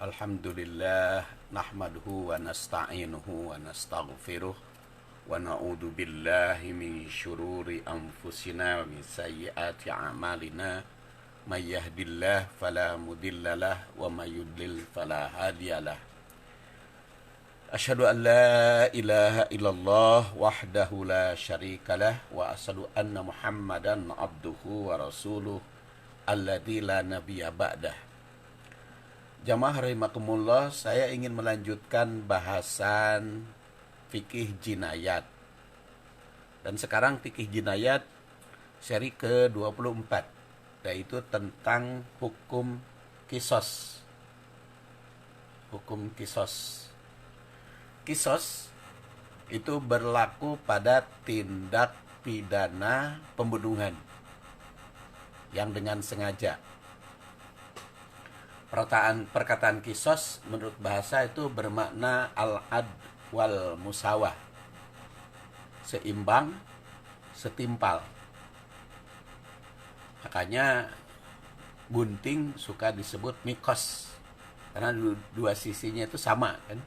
Alhamdulillah nahmaduhu wa nasta'inuhu wa nastaghfiruh wa na'udzu billahi min syururi anfusina wa min sayyiati a'malina may yahdihillahu fala mudhillalah wa may yudlil fala hadiyalah. Asyhadu an la ilaha illallah wahdahu la syarikalah wa asyhadu anna Muhammadan abduhu wa rasuluh alladzi la nabiyya ba'dah. Jamaah rahimakumullah, saya ingin melanjutkan bahasan fikih jinayat. Dan sekarang fikih jinayat seri ke-24, yaitu tentang hukum kisos. Hukum kisos. Kisos itu berlaku pada tindak pidana pembunuhan yang dengan sengaja. Perkataan kisos menurut bahasa itu bermakna al-ad wal musawah, seimbang, setimpal. Makanya gunting suka disebut mikos, karena dua sisinya itu sama kan.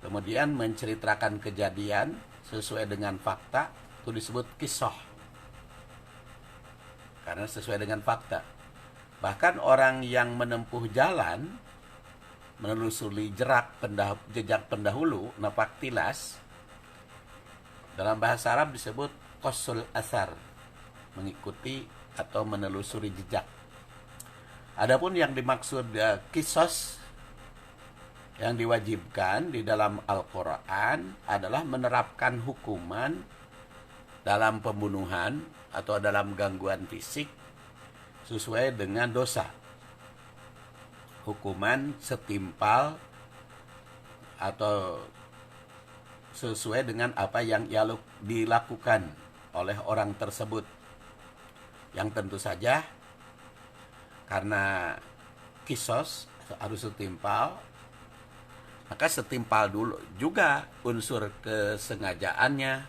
Kemudian menceritakan kejadian sesuai dengan fakta itu disebut kisoh, karena sesuai dengan fakta. Bahkan orang yang menempuh jalan, menelusuri jejak pendahulu, napak tilas, dalam bahasa Arab disebut qosul asar, mengikuti atau menelusuri jejak. Adapun yang dimaksud kisos yang diwajibkan di dalam Al-Quran adalah menerapkan hukuman dalam pembunuhan atau dalam gangguan fisik sesuai dengan dosa. Hukuman setimpal atau sesuai dengan apa yang dilakukan oleh orang tersebut. Yang tentu saja karena kisos harus setimpal, maka setimpal dulu juga unsur kesengajaannya,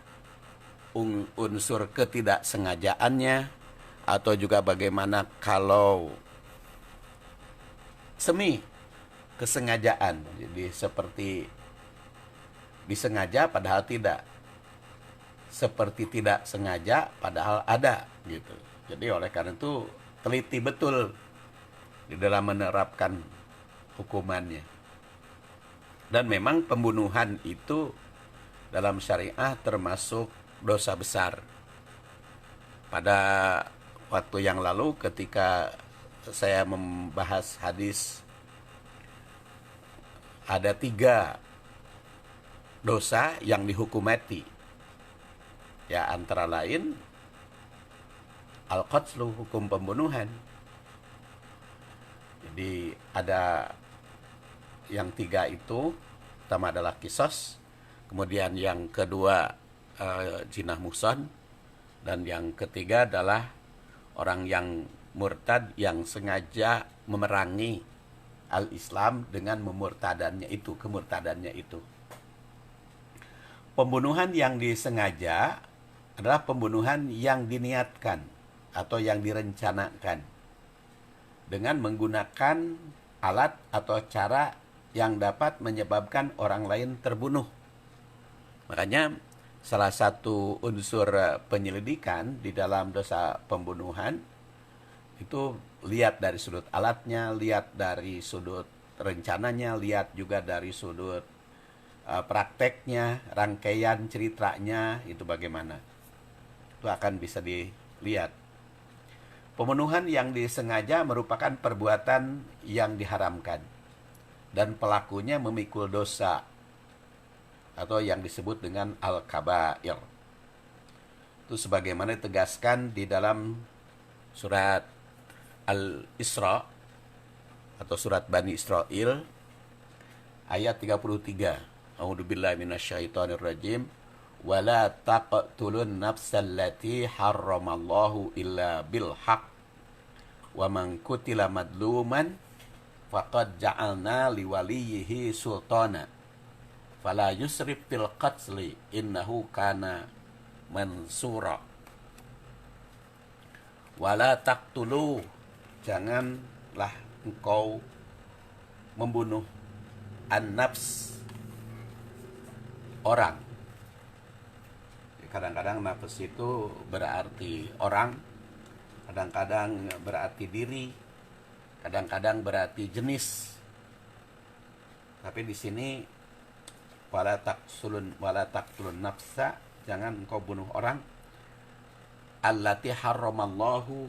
unsur ketidaksengajaannya, atau juga bagaimana kalau semi kesengajaan, jadi seperti disengaja padahal tidak, seperti tidak sengaja padahal ada gitu. Jadi oleh karena itu teliti betul di dalam menerapkan hukumannya. Dan memang pembunuhan itu dalam syariah termasuk dosa besar. Pada waktu yang lalu ketika saya membahas hadis, ada 3 dosa yang dihukum mati. Ya, antara lain al-qatlu, hukum pembunuhan. Jadi ada yang 3 itu, pertama adalah kisos, kemudian yang kedua jinah muhsan, dan yang ketiga adalah orang yang murtad yang sengaja memerangi al-Islam dengan kemurtadannya itu. Pembunuhan yang disengaja adalah pembunuhan yang diniatkan atau yang direncanakan dengan menggunakan alat atau cara yang dapat menyebabkan orang lain terbunuh. Makanya salah satu unsur penyelidikan di dalam dosa pembunuhan itu lihat dari sudut alatnya, lihat dari sudut rencananya, lihat juga dari sudut prakteknya, rangkaian ceritanya itu bagaimana. Itu akan bisa dilihat. Pembunuhan yang disengaja merupakan perbuatan yang diharamkan dan pelakunya memikul dosa atau yang disebut dengan al-kabair. Itu sebagaimana ditegaskan di dalam surat Al-Isra atau surat Bani Israil ayat 33. A'udzubillahi minasyaitonirrajim. Wala taqtulun nafsal lati harramallahu illa bil haqq wa man qutila madluman faqad ja'alna liwaliyhi sultana fala yusrif fil qatli innahu kana mansura. Wala taqtulu, janganlah engkau membunuh an-nafs, orang. Kadang-kadang nafs itu berarti orang, kadang-kadang berarti diri, kadang-kadang berarti jenis. Tapi di sini wala taqtulun nafsa, jangan engkau bunuh orang allati harramallahu,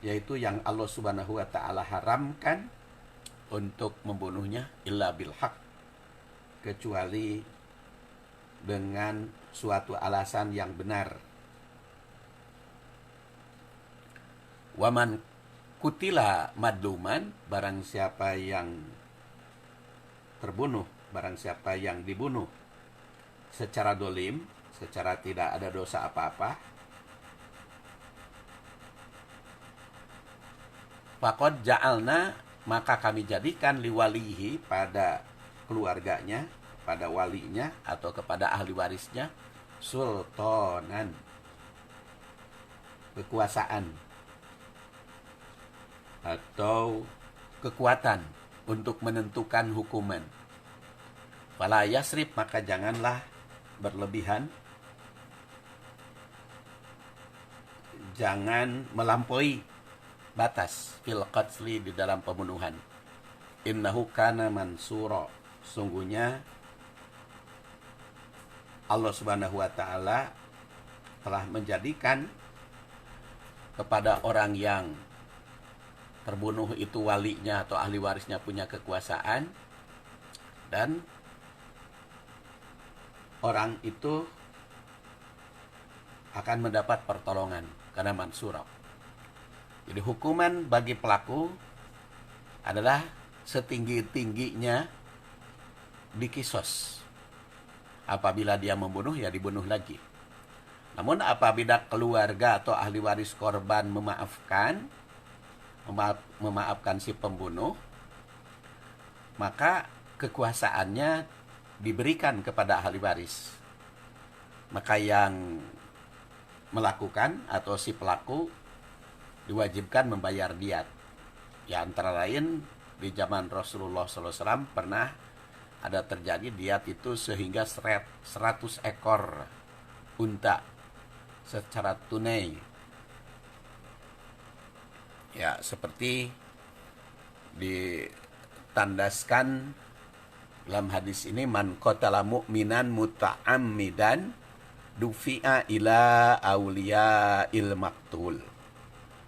yaitu yang Allah Subhanahu wa taala haramkan untuk membunuhnya, illa bil haq, kecuali dengan suatu alasan yang benar. Waman kutila madluman, barang siapa yang terbunuh, barang siapa yang dibunuh secara dolim, secara tidak ada dosa apa-apa, faqad ja'alna, maka kami jadikan liwalihi, pada keluarganya, pada walinya atau kepada ahli warisnya, sultanan, kekuasaan atau kekuatan untuk menentukan hukuman. Fala yasrib, maka janganlah berlebihan, jangan melampaui batas fil qatli, di dalam pembunuhan. Innahu kana mansura, sungguhnya Allah Subhanahu wa taala telah menjadikan kepada orang yang terbunuh itu walinya atau ahli warisnya punya kekuasaan, dan orang itu akan mendapat pertolongan karena mansura. Jadi hukuman bagi pelaku adalah setinggi-tingginya dikisos. Apabila dia membunuh, ya dibunuh lagi. Namun apabila keluarga atau ahli waris korban memaafkan si pembunuh, maka kekuasaannya diberikan kepada ahli waris. Maka yang melakukan atau si pelaku diwajibkan membayar diat. Ya, antara lain di zaman Rasulullah SAW pernah ada terjadi diat itu sehingga 100 ekor unta secara tunai. Ya, seperti ditandaskan dalam hadis ini, man qatala mu'minan muta'ammidan dufi'a ila awliya il maktul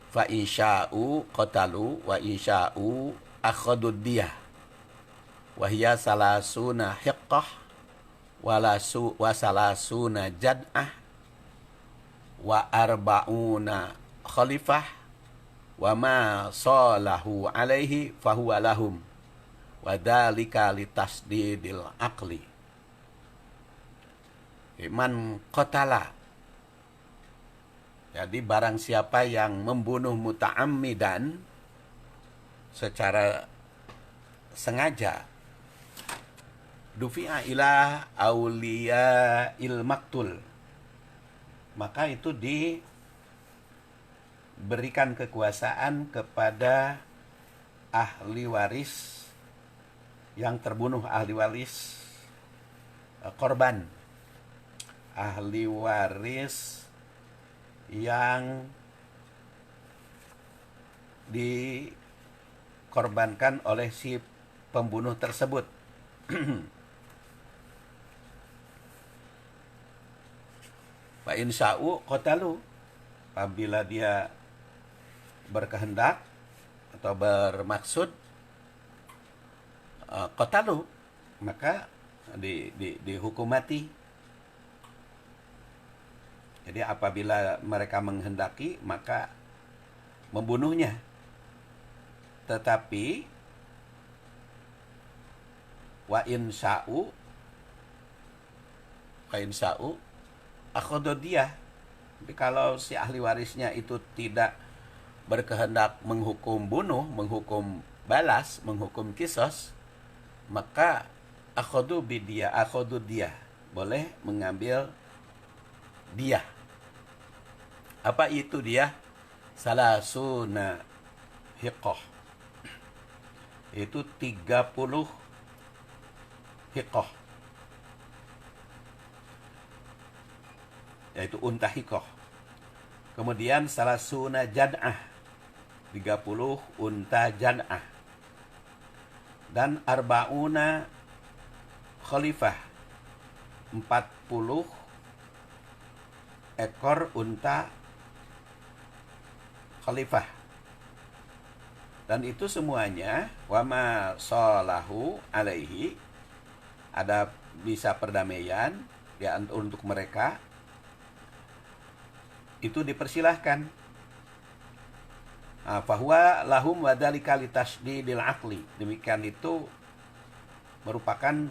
fa insya'u qatalu wa insya'u akhadud diyah wa hiya salasuna hiqqah wa salasuna jad'ah wa arba'una khalifah wa ma salahu alaihi fahuwa lahum wa dzalika litasdidil aqli. Man qatala, jadi barang siapa yang membunuh muta'ammidan secara sengaja, dufi'a ila auliya il maktul, maka itu diberikan kekuasaan kepada ahli waris yang terbunuh, ahli waris korban, ahli waris yang dikorbankan oleh si pembunuh tersebut. Fa insya'u qatalu, apabila dia berkehendak atau bermaksud qatalu, maka dihukum mati. Jadi apabila mereka menghendaki, maka membunuhnya. Tetapi wa insya'u akhadudiyah. Tapi kalau si ahli warisnya itu tidak berkehendak menghukum bunuh, menghukum balas, menghukum kisos, maka akhadudiyah, boleh mengambil diyah. Apa itu dia? Salasuna hiqqah. Itu 30 hiqah, yaitu unta hiqah. Kemudian salasuna jad'ah, 30 unta jad'ah. Dan arbauna khalifah, 40 ekor unta khalifah. Dan itu semuanya wama salahu alaihi, ada bisa perdamaian ya untuk mereka, itu dipersilahkan. Fahuwa lahum wadzalika litasydidil aqli, demikian itu merupakan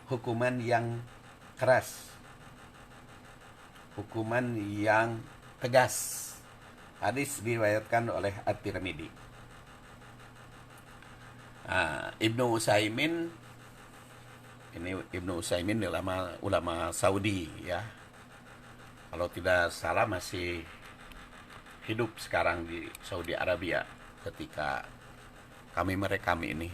hukuman yang keras, hukuman yang tegas. Hadis diriwayatkan oleh At-Tirmidzi. Ibnu Utsaimin, ini Ibnu Utsaimin ulama Saudi ya. Kalau tidak salah masih hidup sekarang di Saudi Arabia ketika kami merekam ini.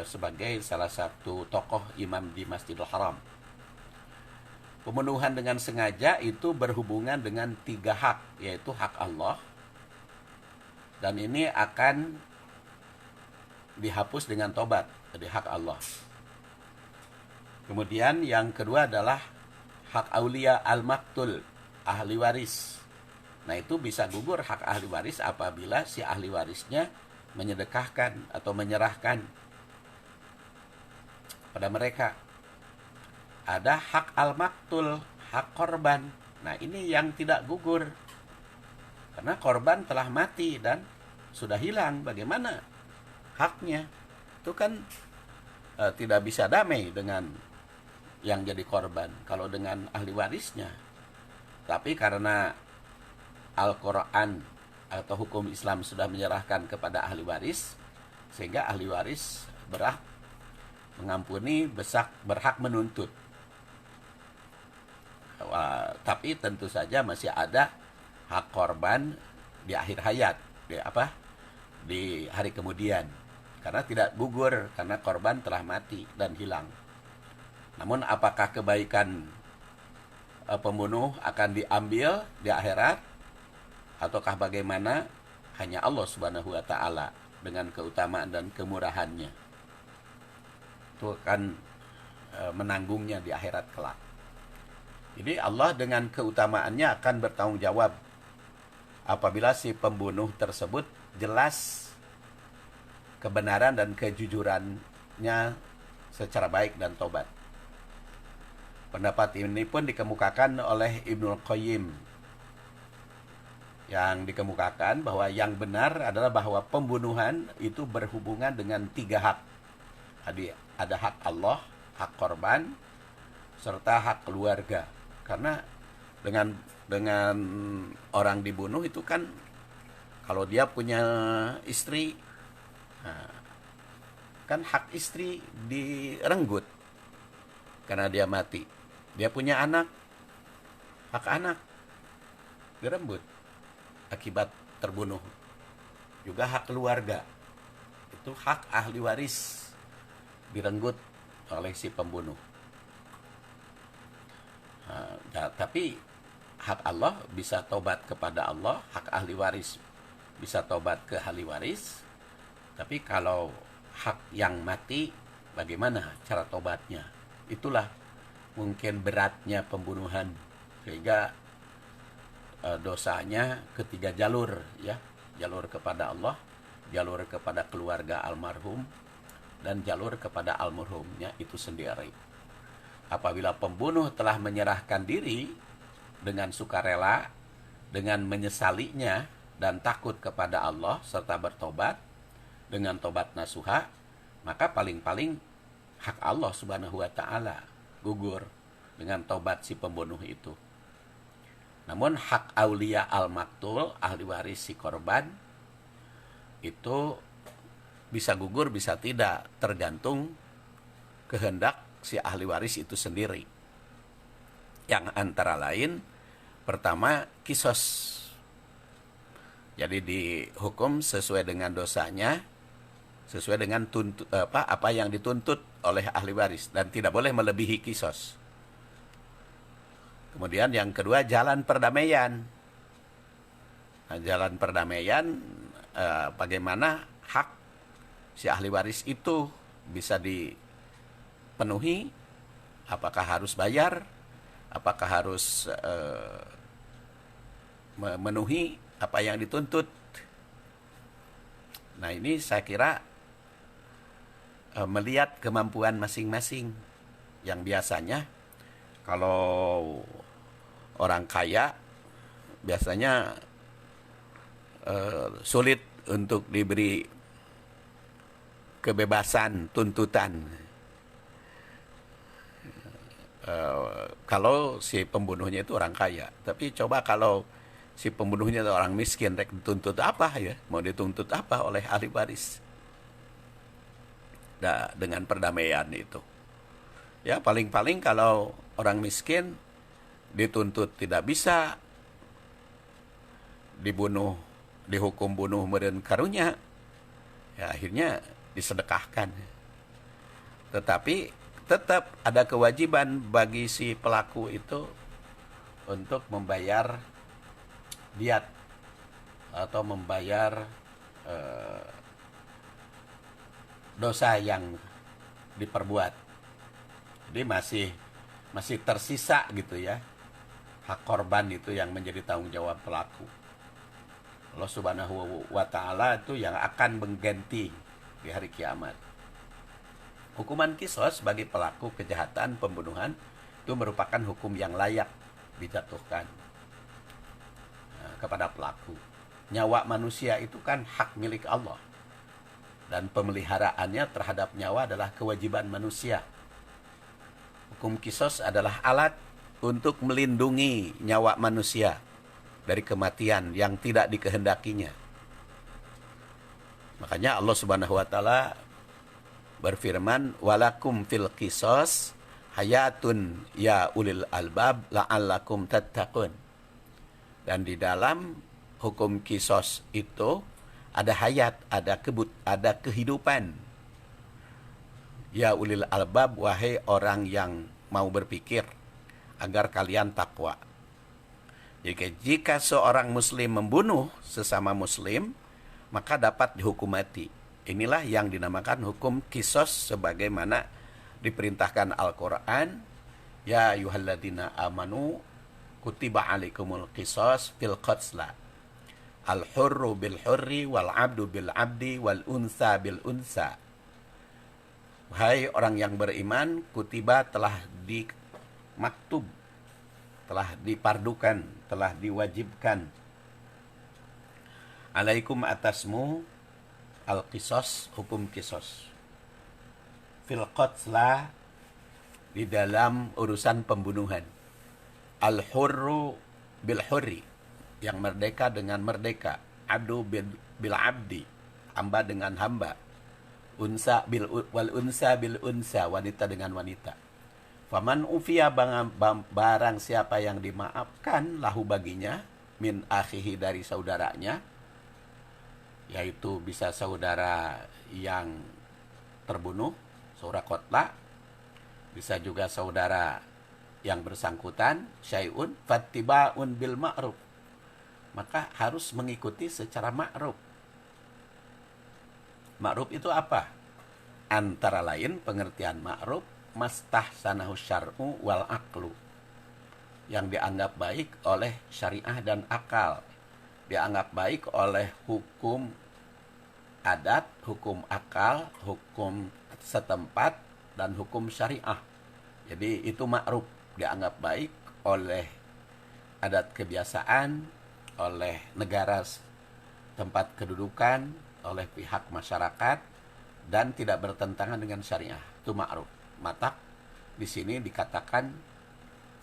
Sebagai salah satu tokoh imam di Masjidil Haram. Pembunuhan dengan sengaja itu berhubungan dengan 3 hak, yaitu hak Allah, dan ini akan dihapus dengan tobat, jadi hak Allah. Kemudian yang kedua adalah hak aulia al-maktul, ahli waris. Nah, itu bisa gugur hak ahli waris apabila si ahli warisnya menyedekahkan atau menyerahkan pada mereka. Ada hak al-maktul, hak korban. Nah, ini yang tidak gugur, karena korban telah mati dan sudah hilang. Bagaimana haknya? Itu kan tidak bisa damai dengan yang jadi korban kalau dengan ahli warisnya. Tapi karena Al-Quran atau hukum Islam sudah menyerahkan kepada ahli waris, sehingga ahli waris berhak mengampuni, berhak menuntut. Tapi tentu saja masih ada hak korban di akhir hayat, di hari kemudian, karena tidak gugur, karena korban telah mati dan hilang. Namun apakah kebaikan pembunuh akan diambil di akhirat ataukah bagaimana, hanya Allah Subhanahu wa taala dengan keutamaan dan kemurahannya itu akan menanggungnya di akhirat kelak. Jadi Allah dengan keutamaannya akan bertanggung jawab apabila si pembunuh tersebut jelas kebenaran dan kejujurannya secara baik dan tobat. Pendapat ini pun dikemukakan oleh Ibnu Qayyim, yang dikemukakan bahwa yang benar adalah bahwa pembunuhan itu berhubungan dengan 3 hak. Ada hak Allah, hak korban, serta hak keluarga. Karena dengan orang dibunuh itu kan, kalau dia punya istri, kan hak istri direnggut karena dia mati. Dia punya anak, hak anak direnggut akibat terbunuh. Juga hak keluarga, itu hak ahli waris direnggut oleh si pembunuh. Tapi hak Allah bisa tobat kepada Allah, hak ahli waris bisa tobat ke ahli waris. Tapi kalau hak yang mati, bagaimana cara tobatnya? Itulah mungkin beratnya pembunuhan, sehingga dosanya ketiga jalur, ya, jalur kepada Allah, jalur kepada keluarga almarhum, dan jalur kepada almarhumnya itu sendiri. Apabila pembunuh telah menyerahkan diri dengan sukarela, dengan menyesalinya dan takut kepada Allah serta bertobat dengan tobat nasuha, maka paling-paling hak Allah Subhanahu wa taala gugur dengan tobat si pembunuh itu. Namun hak aulia al-maktul, ahli waris si korban, itu bisa gugur, bisa tidak, tergantung kehendak si ahli waris itu sendiri. Yang antara lain, pertama, kisos. Jadi dihukum sesuai dengan dosanya, sesuai dengan apa yang dituntut oleh ahli waris, dan tidak boleh melebihi kisos. Kemudian yang kedua, jalan perdamaian. Nah, jalan perdamaian, bagaimana hak si ahli waris itu bisa dipenuhi, apakah harus bayar, apakah harus memenuhi apa yang dituntut. Nah, ini saya kira melihat kemampuan masing-masing. Yang biasanya kalau orang kaya biasanya sulit untuk diberi kebebasan tuntutan. Kalau si pembunuhnya itu orang kaya. Tapi coba kalau si pembunuhnya itu orang miskin, dituntut apa ya? Mau dituntut apa oleh ahli waris? Nah, dengan perdamaian itu. Ya, paling-paling kalau orang miskin dituntut tidak bisa dibunuh, dihukum bunuh meureun karunya, ya akhirnya disedekahkan. Tetapi tetap ada kewajiban bagi si pelaku itu untuk membayar diat atau membayar dosa yang diperbuat. Jadi masih tersisa gitu ya, hak korban itu yang menjadi tanggung jawab pelaku. Allah Subhanahu wa Ta'ala itu yang akan mengganti di hari kiamat. Hukuman kisos bagi pelaku kejahatan pembunuhan itu merupakan hukum yang layak dijatuhkan kepada pelaku. Nyawa manusia itu kan hak milik Allah, dan pemeliharaannya terhadap nyawa adalah kewajiban manusia. Hukum kisos adalah alat untuk melindungi nyawa manusia dari kematian yang tidak dikehendakinya. Makanya Allah Subhanahu wa Ta'ala berfirman, walakum fil kisos hayatun ya ulil albab la'allakum tattaqun. Dan di dalam hukum kisos itu ada hayat, ada kehidupan. Ya ulil albab, wahai orang yang mau berpikir, agar kalian takwa. Jika seorang muslim membunuh sesama muslim, maka dapat dihukum mati. Inilah yang dinamakan hukum kisos sebagaimana diperintahkan Al-Quran. Ya ayyuhalladzina amanu kutiba alaikumul kisos fil qatla. Al-hurru bil hurri wal abdu bil abdi wal unsa bil unsa. Hai orang yang beriman, kutiba telah dimaktub, telah dipardukan, telah diwajibkan. Alaikum atasmu al-qisas, hukum kisos. Fil qatla, di dalam urusan pembunuhan. Al-hurru bil hurri, yang merdeka dengan merdeka. Abdu bil abdi, hamba dengan hamba. Unsa bil wal unsa bil unsa, wanita dengan wanita. Faman ufiya, barang siapa yang dimaafkan lahu baginya min akhihi, dari saudaranya, yaitu bisa saudara yang terbunuh, saudara qatla, bisa juga saudara yang bersangkutan, syai'un fattiba'un bil ma'ruf, maka harus mengikuti secara ma'ruf. Ma'ruf itu apa? Antara lain pengertian ma'ruf, mastahsanahu syar'u wal aqlu, yang dianggap baik oleh syariah dan akal, dianggap baik oleh hukum adat, hukum akal, hukum setempat, dan hukum syariah. Jadi itu ma'ruf, dianggap baik oleh adat kebiasaan, oleh negara tempat kedudukan, oleh pihak masyarakat, dan tidak bertentangan dengan syariah. Itu ma'ruf. Maka di sini dikatakan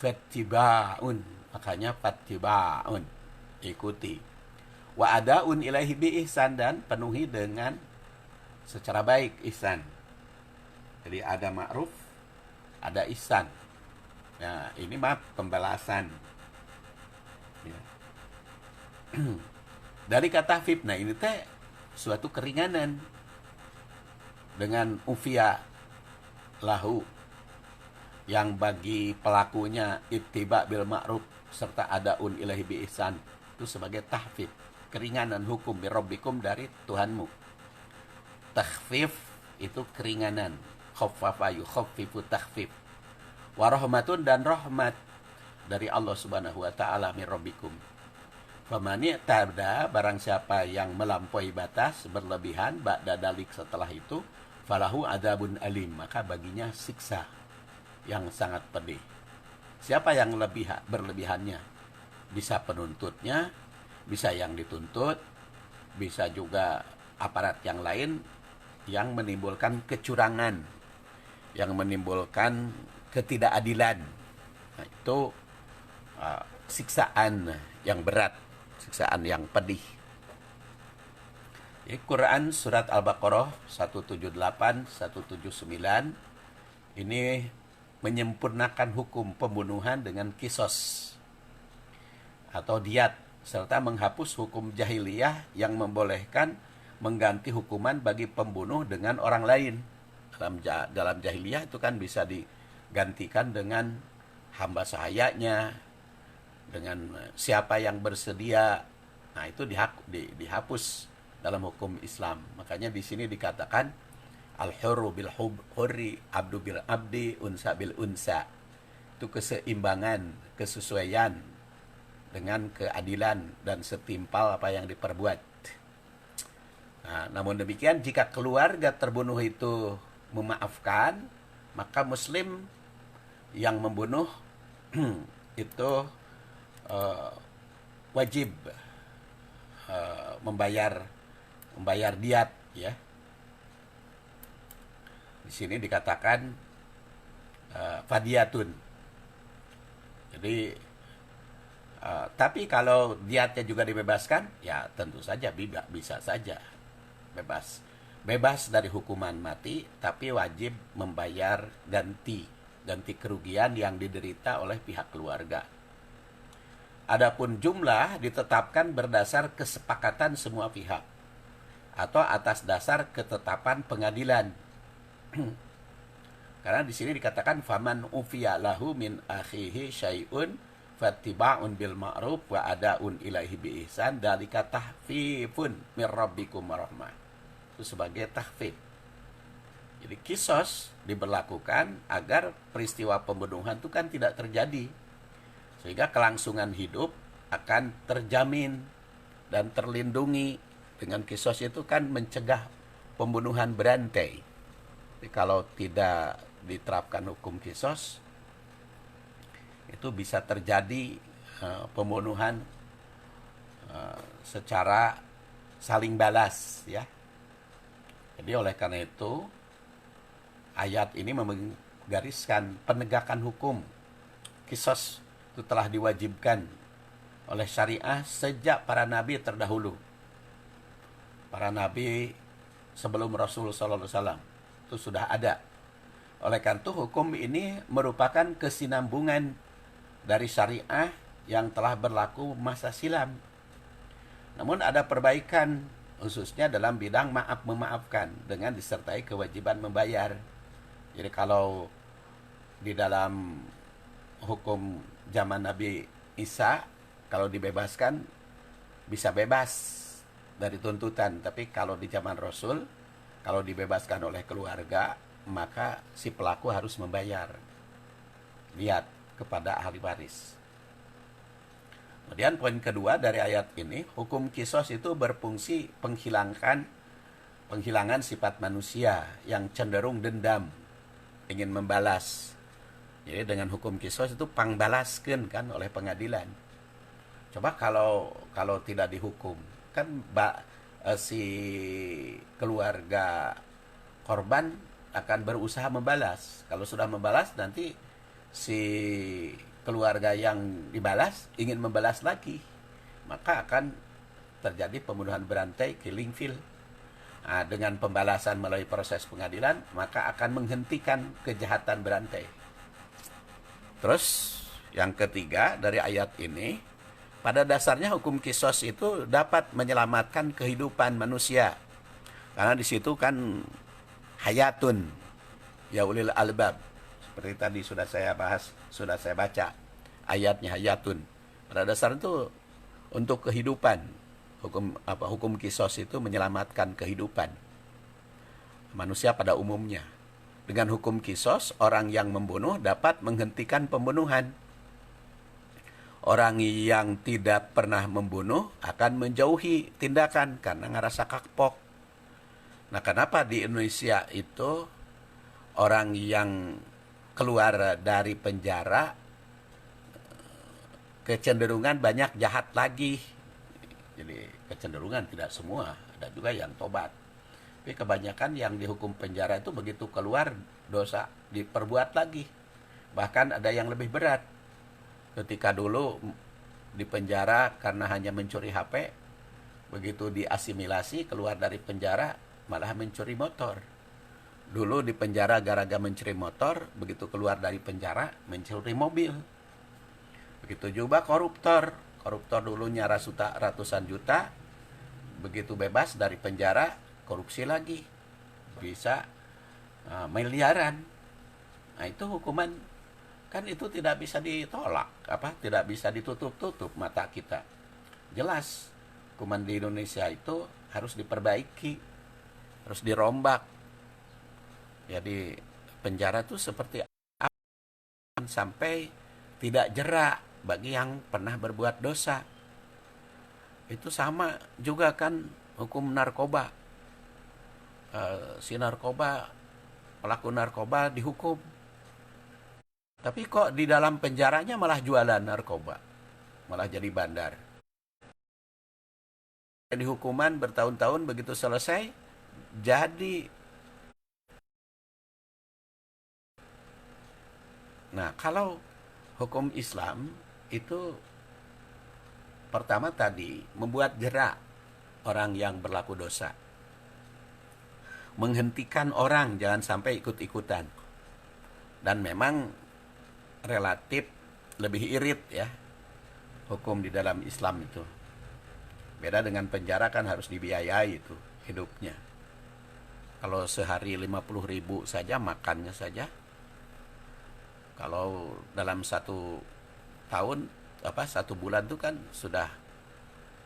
fattiba'un, makanya fattiba'un, ikuti. Wa adaun ilaihi bi ihsan, dan penuhi dengan secara baik, ihsan. Jadi ada ma'ruf, ada ihsan. Nah, ini pembalasan. Ya. Dari kata tahfif, nah ini teh suatu keringanan dengan ufia lahu, yang bagi pelakunya ittiba bil ma'ruf serta adaun ilahi bi ihsan, itu sebagai tahfif, keringanan hukum bi rabbikum, dari Tuhanmu. Takhfif itu keringanan, khaffafa yukhaffifu takhfif. Wa rahmatun, dan rahmat dari Allah Subhanahu wa taala, min rabbikum. Famani tada, barang siapa yang melampaui batas berlebihan, ba'da dalik, setelah itu, falahu adabun alim, maka baginya siksa yang sangat pedih. Siapa yang berlebihannya? Bisa penuntutnya, bisa yang dituntut, bisa juga aparat yang lain yang menimbulkan kecurangan, yang menimbulkan ketidakadilan. Nah, itu siksaan yang berat, siksaan yang pedih. Quran surat Al-Baqarah 178, 179 ini menyempurnakan hukum pembunuhan dengan kisos atau diat, serta menghapus hukum jahiliyah yang membolehkan mengganti hukuman bagi pembunuh dengan orang lain. Dalam jahiliyah itu kan bisa digantikan dengan hamba sahayanya, dengan siapa yang bersedia. Nah, itu dihapus dalam hukum Islam. Makanya di sini dikatakan al-hurru bil hurri, abdu bil abdi, unsa bil unsa. Itu keseimbangan, kesesuaian dengan keadilan dan setimpal apa yang diperbuat. Nah, namun demikian, jika keluarga terbunuh itu memaafkan, maka muslim yang membunuh itu wajib membayar diat, ya. Di sini dikatakan fadiyatun. Jadi tapi kalau diatnya juga dibebaskan, ya tentu saja bisa saja bebas dari hukuman mati, tapi wajib membayar ganti kerugian yang diderita oleh pihak keluarga. Adapun jumlah ditetapkan berdasar kesepakatan semua pihak atau atas dasar ketetapan pengadilan. Karena di sini dikatakan faman ufiya lahu min akhihi syai'un fattiba'un bil ma'ruf wa adaun ilaihi bi ihsan, dalika tahfifun mir rabbikum warahmah. Itu sebagai tahfif. Jadi kisos diberlakukan agar peristiwa pembunuhan itu kan tidak terjadi, sehingga kelangsungan hidup akan terjamin dan terlindungi. Dengan kisos itu kan mencegah pembunuhan berantai. Jadi kalau tidak diterapkan hukum kisos, itu bisa terjadi pembunuhan secara saling balas, ya. Jadi oleh karena itu ayat ini menggariskan penegakan hukum kisos itu telah diwajibkan oleh syariah sejak para nabi terdahulu. Para nabi sebelum Rasul sallallahu alaihi wasallam itu sudah ada. Oleh karena itu hukum ini merupakan kesinambungan dari syariah yang telah berlaku masa silam. Namun ada perbaikan, khususnya dalam bidang memaafkan dengan disertai kewajiban membayar. Jadi kalau di dalam hukum zaman Nabi Isa, kalau dibebaskan bisa bebas dari tuntutan. Tapi kalau di zaman Rasul, kalau dibebaskan oleh keluarga, maka si pelaku harus membayar diat kepada ahli waris. Kemudian poin kedua dari ayat ini, hukum kisos itu berfungsi penghilangan sifat manusia yang cenderung dendam, ingin membalas. Jadi dengan hukum kisos itu pangbalaskeun kan oleh pengadilan. Coba kalau tidak dihukum, kan si keluarga korban akan berusaha membalas. Kalau sudah membalas, nanti si keluarga yang dibalas ingin membalas lagi, maka akan terjadi pembunuhan berantai, killing field. Nah, dengan pembalasan melalui proses pengadilan, maka akan menghentikan kejahatan berantai. Terus yang ketiga dari ayat ini, pada dasarnya hukum kisos itu dapat menyelamatkan kehidupan manusia. Karena di situ kan hayatun ya ulil albab. Seperti tadi sudah saya bahas, sudah saya baca ayatnya hayatun. Pada dasar itu untuk kehidupan. Hukum kisos itu menyelamatkan kehidupan manusia pada umumnya. Dengan hukum kisos, orang yang membunuh dapat menghentikan pembunuhan. Orang yang tidak pernah membunuh akan menjauhi tindakan karena ngerasa kapok. Nah, kenapa di Indonesia itu orang yang keluar dari penjara kecenderungan banyak jahat lagi. Jadi kecenderungan, tidak semua, ada juga yang tobat. Tapi kebanyakan yang dihukum penjara itu begitu keluar dosa diperbuat lagi. Bahkan ada yang lebih berat. Ketika dulu di penjara karena hanya mencuri HP, begitu diasimilasi keluar dari penjara malah mencuri motor. Dulu di penjara gara-gara mencuri motor, begitu keluar dari penjara mencuri mobil. Begitu juga koruptor. Koruptor dulunya ratusan juta, begitu bebas dari penjara, korupsi lagi. Bisa miliaran. Nah, itu hukuman. Kan itu tidak bisa ditolak, tidak bisa ditutup-tutup mata kita. Jelas, hukuman di Indonesia itu harus diperbaiki, harus dirombak. Jadi penjara itu seperti apa sampai tidak jerak bagi yang pernah berbuat dosa. Itu sama juga kan hukum narkoba. Si narkoba, pelaku narkoba dihukum. Tapi kok di dalam penjaranya malah jualan narkoba, malah jadi bandar. Jadi hukuman bertahun-tahun begitu selesai, jadi. Nah, kalau hukum Islam itu pertama tadi membuat jerak orang yang berlaku dosa. Menghentikan orang jangan sampai ikut-ikutan. Dan memang relatif lebih irit ya hukum di dalam Islam itu. Beda dengan penjara kan harus dibiayai itu hidupnya. Kalau sehari 50.000 saja makannya saja. Kalau dalam satu tahun satu bulan itu kan sudah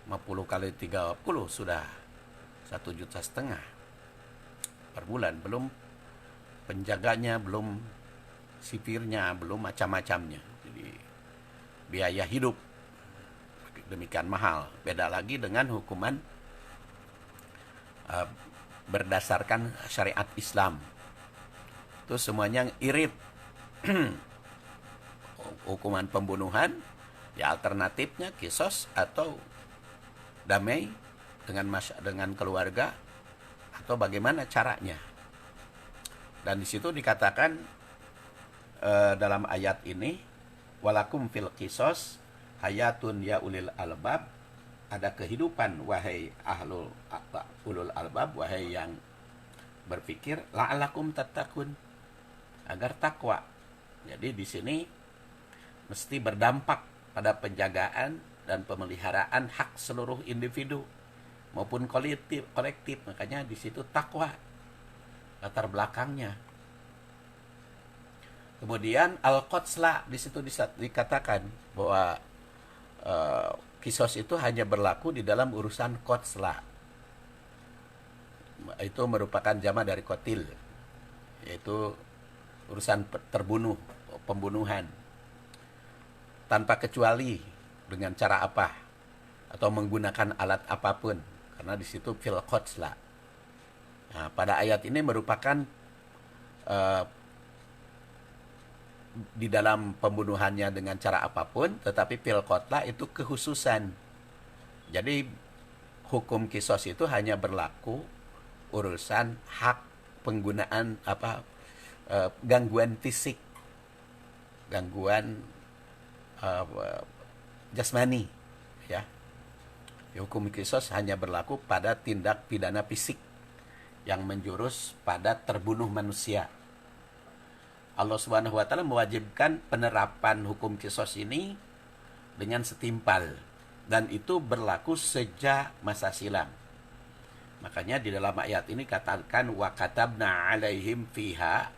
50 kali 30 sudah 1,5 juta per bulan, belum penjaganya, belum sipirnya, belum macam-macamnya. Jadi biaya hidup demikian mahal. Beda lagi dengan hukuman berdasarkan syariat Islam. Itu semuanya irit. Hukuman pembunuhan ya alternatifnya kisos atau damai dengan keluarga, atau bagaimana caranya. Dan di situ dikatakan dalam ayat ini, walakum fil kisos hayatun ya ulil albab, ada kehidupan wahai ulul albab, wahai yang berpikir, la'alakum tattaqun, agar takwa. Jadi di sini mesti berdampak pada penjagaan dan pemeliharaan hak seluruh individu maupun kolektif. Makanya di situ takwa latar belakangnya. Kemudian al-qotsla di situ dikatakan bahwa kisos itu hanya berlaku di dalam urusan qotsla. Itu merupakan jama dari kotil, yaitu urusan terbunuh, pembunuhan tanpa kecuali dengan cara apa atau menggunakan alat apapun, karena di situ fil qotsla. Nah, pada ayat ini merupakan di dalam pembunuhannya dengan cara apapun, tetapi fil qotla itu kekhususan. Jadi hukum kisos itu hanya berlaku urusan hak penggunaan gangguan fisik, gangguan jasmani ya. Hukum kisos hanya berlaku pada tindak pidana fisik yang menjurus pada terbunuh manusia. Allah Subhanahu wa taala mewajibkan penerapan hukum kisos ini dengan setimpal. dan itu berlaku sejak masa silam. Makanya di dalam ayat ini katakan wa katabna alaihim fiha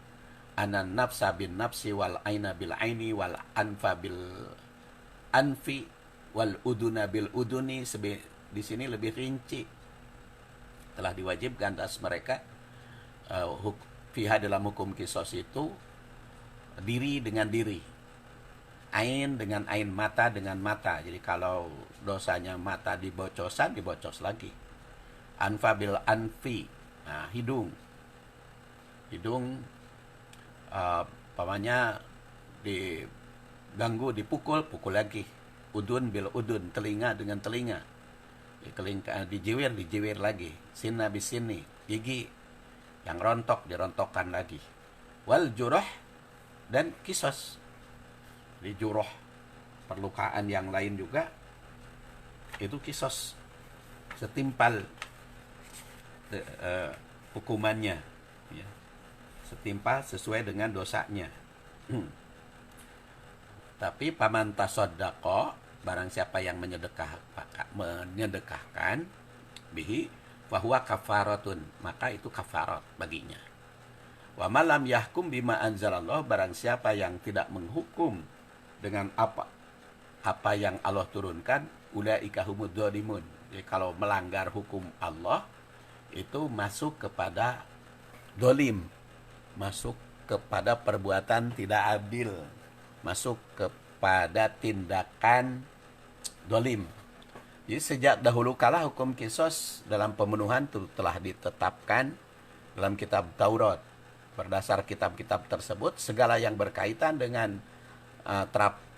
anan nafsa bin nafsi wal aina bil aini wal anfa bil anfi wal uduna bil uduni. Di sini lebih rinci, telah diwajibkan atas mereka fiha dalam hukum kisos itu diri dengan diri, ain dengan ain, mata dengan mata. Jadi kalau dosanya mata dibocosan, dibocos lagi. Anfa bil anfi, nah, hidung pamannya diganggu, dipukul lagi. Udun bil udun, telinga dengan telinga, dijiwir lagi. Sinna bis sini, gigi yang rontok dirontokkan lagi. Wal jurah, dan kisos. Di jurah, perlukaan yang lain juga, itu kisos, setimpal hukumannya, ya. Setimpal sesuai dengan dosanya. Tapi paman tasoddaqo, barang siapa yang menyedekahkan bihi fahuwa kafaratun, maka itu kafarat baginya. Wa malam yahkum bima anzalallah, barang siapa yang tidak menghukum dengan apa yang Allah turunkan, ulaika humud dzalimun. Jadi kalau melanggar hukum Allah itu masuk kepada dolim, masuk kepada perbuatan tidak adil, masuk kepada tindakan dolim. Jadi sejak dahulu kala hukum kisos dalam pembunuhan itu telah ditetapkan dalam kitab Taurat. Berdasar kitab-kitab tersebut, segala yang berkaitan dengan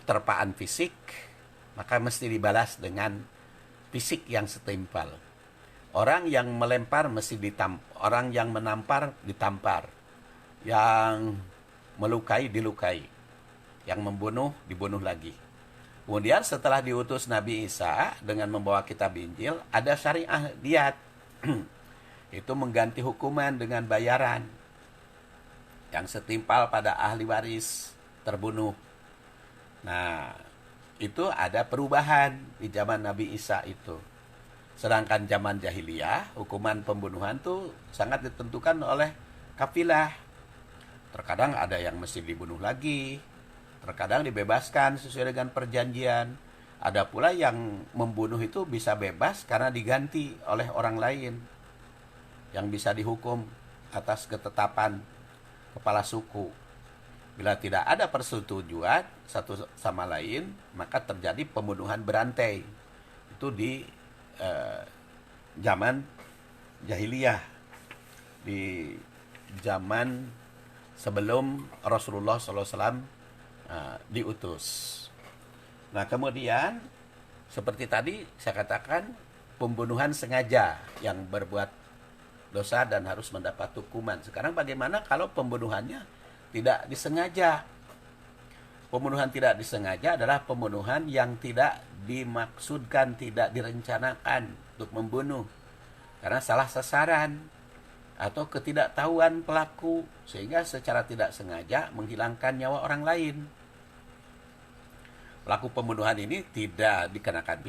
terpaan fisik, maka mesti dibalas dengan fisik yang setimpal. Orang yang melempar mesti orang yang menampar ditampar, yang melukai dilukai, yang membunuh dibunuh lagi. Kemudian setelah diutus Nabi Isa dengan membawa kitab Injil, ada syariah diat. Itu mengganti hukuman dengan bayaran yang setimpal pada ahli waris terbunuh. Nah, itu ada perubahan di zaman Nabi Isa itu. Sedangkan zaman jahiliyah, hukuman pembunuhan tuh sangat ditentukan oleh kafilah. Terkadang ada yang mesti dibunuh lagi, terkadang dibebaskan sesuai dengan perjanjian. Ada pula yang membunuh itu bisa bebas karena diganti oleh orang lain yang bisa dihukum atas ketetapan kepala suku. Bila tidak ada persetujuan satu sama lain, maka terjadi pembunuhan berantai. Itu di zaman jahiliyah, di zaman sebelum Rasulullah SAW diutus. Nah, kemudian seperti tadi saya katakan, pembunuhan sengaja yang berbuat dosa dan harus mendapat hukuman. Sekarang bagaimana kalau pembunuhannya tidak disengaja? Pembunuhan tidak disengaja adalah pembunuhan yang tidak dimaksudkan, tidak direncanakan untuk membunuh karena salah sasaran atau ketidaktahuan pelaku, sehingga secara tidak sengaja menghilangkan nyawa orang lain. Pelaku pembunuhan ini tidak dikenakan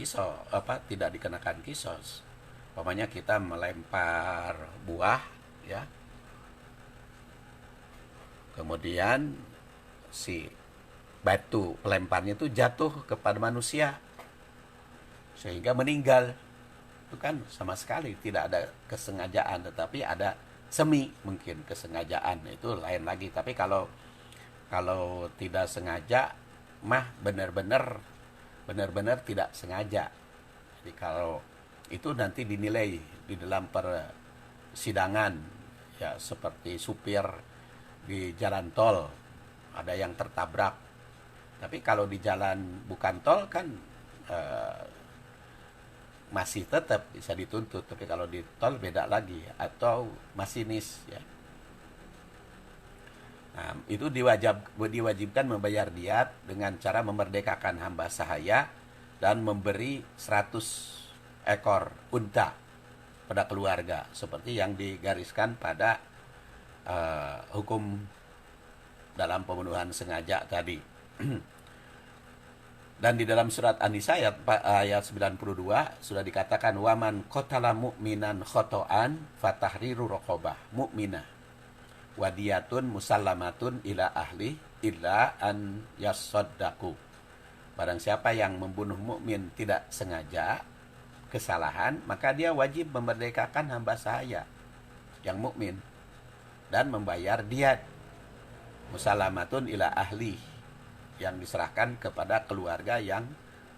tidak dikenakan kisos. Umpamanya kita melempar buah, ya, kemudian si batu pelemparnya itu jatuh kepada manusia sehingga meninggal. Itu kan sama sekali tidak ada kesengajaan, tetapi ada semi mungkin kesengajaan, itu lain lagi. Tapi kalau tidak sengaja mah benar-benar tidak sengaja. Jadi kalau itu nanti dinilai di dalam persidangan, ya, seperti supir di jalan tol ada yang tertabrak. Tapi kalau di jalan bukan tol kan masih tetap bisa dituntut. Tapi kalau di tol beda lagi, atau masinis, ya. Nah, itu diwajibkan membayar diat dengan cara memerdekakan hamba sahaya dan memberi 100 ekor unta pada keluarga, seperti yang digariskan pada hukum dalam pembunuhan sengaja tadi. Dan di dalam surat An-Nisa ayat 92 sudah dikatakan waman qatala mu'minan khotoan fatahriru raqabah mu'minah wadiyatun musallamatun ila ahli illa an yasaddaku. Barang siapa yang membunuh mukmin tidak sengaja kesalahan, maka dia wajib memerdekakan hamba sahaya yang mukmin dan membayar diat musallamatun ila ahli, yang diserahkan kepada keluarga yang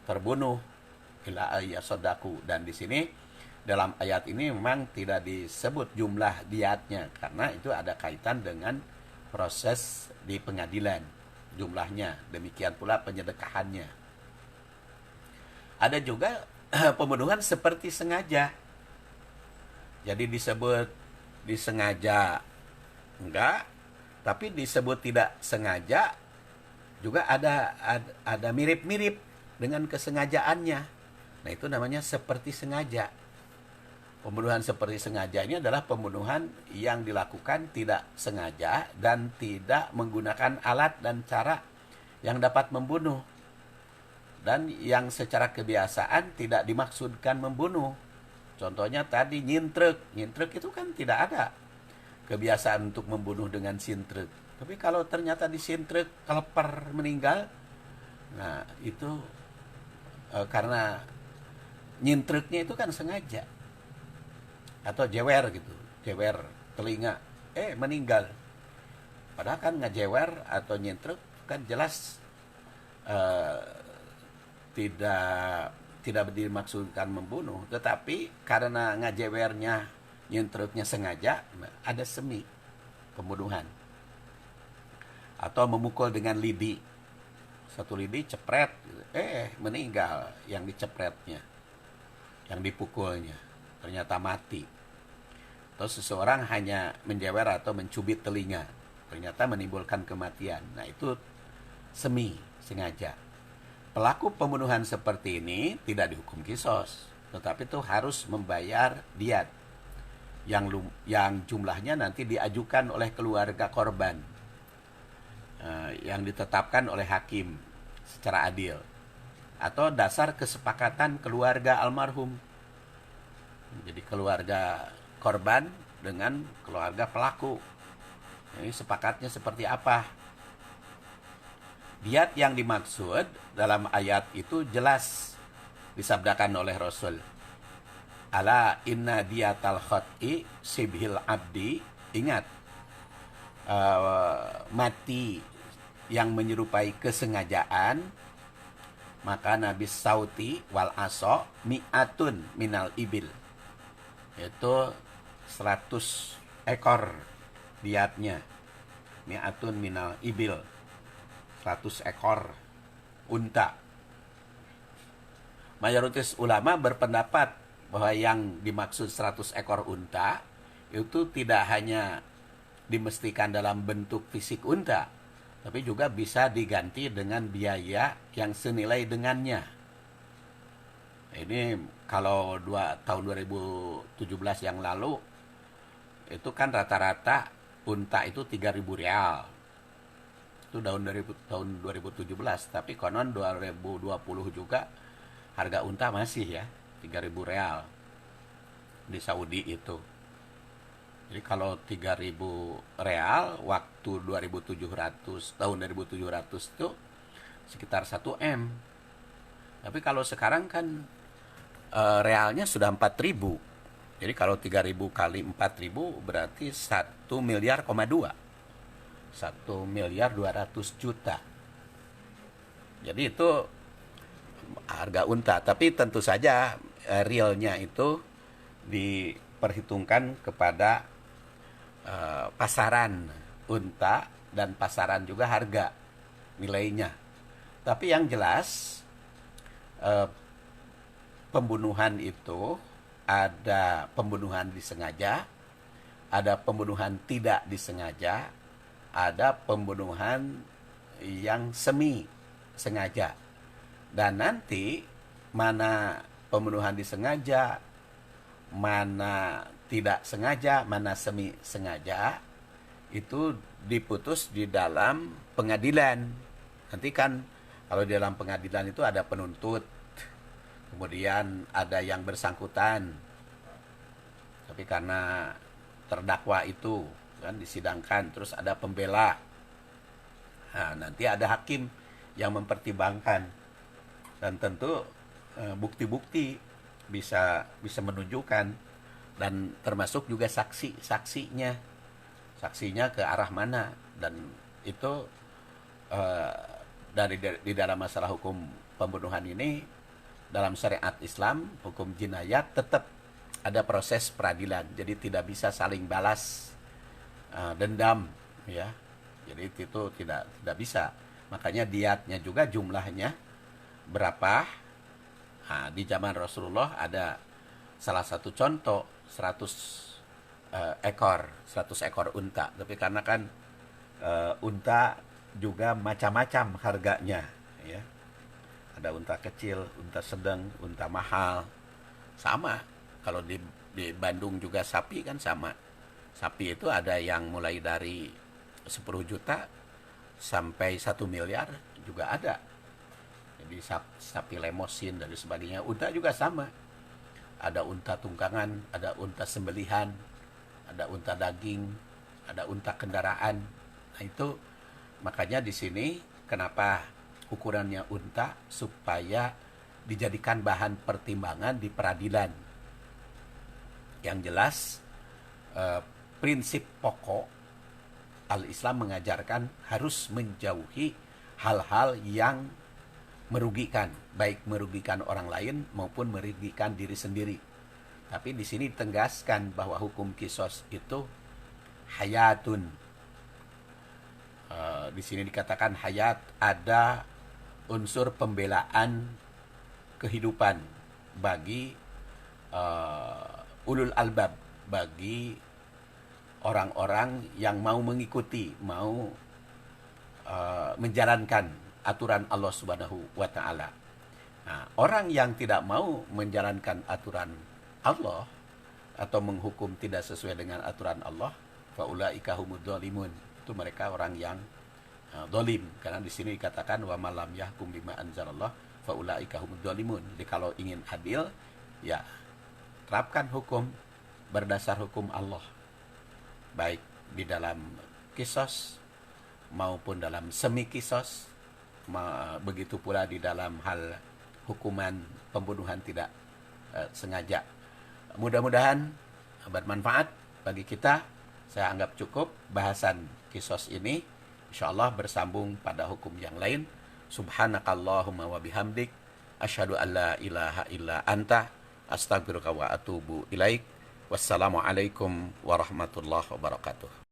terbunuh ila ayasodaku. Dan di sini dalam ayat ini memang tidak disebut jumlah diatnya karena itu ada kaitan dengan proses di pengadilan jumlahnya, demikian pula penyedekahannya. Ada juga pembunuhan seperti sengaja, jadi disebut disengaja enggak, tapi disebut tidak sengaja juga ada mirip-mirip dengan kesengajaannya. Nah, itu namanya seperti sengaja. Pembunuhan seperti sengaja ini adalah pembunuhan yang dilakukan tidak sengaja dan tidak menggunakan alat dan cara yang dapat membunuh, dan yang secara kebiasaan tidak dimaksudkan membunuh. Contohnya tadi nyintrek itu kan tidak ada kebiasaan untuk membunuh dengan sintrek. Tapi kalau ternyata disintrek kelepar meninggal, nah itu karena nyintreknya itu kan sengaja. Atau jewer gitu, jewer telinga, meninggal. Padahal kan ngejewer atau nyintrek kan jelas tidak dimaksudkan membunuh, tetapi karena ngajewernya nyintreknya sengaja, ada semi pembunuhan. Atau memukul dengan lidi, satu lidi cepret, meninggal yang dicepretnya, yang dipukulnya ternyata mati. Atau seseorang hanya menjewer atau mencubit telinga, ternyata menimbulkan kematian. Nah, itu semi sengaja. Pelaku pembunuhan seperti ini tidak dihukum kisos, tetapi itu harus membayar diat yang jumlahnya nanti diajukan oleh keluarga korban, yang ditetapkan oleh hakim secara adil atau dasar kesepakatan keluarga almarhum. Jadi keluarga korban dengan keluarga pelaku, ini sepakatnya seperti apa. Diat yang dimaksud dalam ayat itu jelas disabdakan oleh Rasul, ala inna diatal khot'i sibhil abdi. Ingat, mati yang menyerupai kesengajaan, maka nabis sauti wal aso mi'atun minal ibil, itu 100 ekor diatnya, mi'atun minal ibil, 100 ekor unta. Mayoritas ulama berpendapat bahwa yang dimaksud 100 ekor unta itu tidak hanya dimestikan dalam bentuk fisik unta, tapi juga bisa diganti dengan biaya yang senilai dengannya. Ini kalau tahun 2017 yang lalu itu kan rata-rata unta itu 3.000 real. Itu tahun 2017, tapi konon 2020 juga harga unta masih ya 3.000 real di Saudi itu. Jadi kalau 3.000 real waktu tahun 2700 itu sekitar 1 M. Tapi kalau sekarang kan realnya sudah 4.000. Jadi kalau 3.000 kali 4.000 berarti 1 miliar, 2. 1 miliar 200 juta. Jadi itu harga unta. Tapi tentu saja realnya itu diperhitungkan kepada pasaran unta dan pasaran juga harga nilainya. Tapi yang jelas pembunuhan itu ada pembunuhan disengaja, ada pembunuhan tidak disengaja, ada pembunuhan yang semi sengaja. Dan nanti mana pembunuhan disengaja, mana tidak sengaja, mana semi sengaja, itu diputus di dalam pengadilan. Nanti kan Kalau di dalam pengadilan itu ada penuntut, kemudian ada yang bersangkutan, tapi karena terdakwa itu kan disidangkan, terus ada pembela. Nah, nanti ada hakim yang mempertimbangkan, dan tentu bukti-bukti bisa menunjukkan, dan termasuk juga saksinya ke arah mana, dan itu eh, di dalam masalah hukum pembunuhan ini, dalam syariat Islam hukum jinayat tetap ada proses peradilan, jadi tidak bisa saling balas dendam, ya. Jadi itu tidak bisa. Makanya diatnya juga jumlahnya berapa. Nah, di zaman Rasulullah ada salah satu contoh 100 ekor unta. Tapi karena kan unta juga macam-macam harganya, ya. Ada unta kecil, unta sedang, unta mahal. Sama. Kalau di Bandung juga sapi kan sama. Sapi itu ada yang mulai dari 10 juta sampai 1 miliar juga ada. Jadi sapi lemosin dan sebagainya. Unta juga sama. Ada unta tunggangan, ada unta sembelihan, ada unta daging, ada unta kendaraan. Nah itu makanya di sini kenapa ukurannya unta, supaya dijadikan bahan pertimbangan di peradilan. Yang jelas prinsip pokok Al-Islam mengajarkan harus menjauhi hal-hal yang merugikan, baik merugikan orang lain maupun merugikan diri sendiri. Tapi di sini ditegaskan bahwa hukum kisos itu hayatun. Di sini dikatakan hayat, ada unsur pembelaan kehidupan bagi ulul albab, bagi orang-orang yang mau mengikuti, mau menjalankan aturan Allah Subhanahu wa taala. Nah, orang yang tidak mau menjalankan aturan Allah atau menghukum tidak sesuai dengan aturan Allah, faulaika humud dzalimun. Itu mereka orang yang zalim, karena di sini dikatakan wa malam yahkum bima anzalallah faulaika humud dzalimun. Jadi kalau ingin adil, ya terapkan hukum berdasar hukum Allah, baik di dalam kisos maupun dalam semi kisos, begitu pula di dalam hal hukuman pembunuhan tidak sengaja. Mudah-mudahan bermanfaat bagi kita. Saya anggap cukup bahasan kisos ini. InsyaAllah bersambung pada hukum yang lain. Subhanakallahumma wa bihamdik, asyhadu an la ilaha illa anta, astaghfiruka wa atubu ilaik. Wassalamualaikum warahmatullahi wabarakatuh.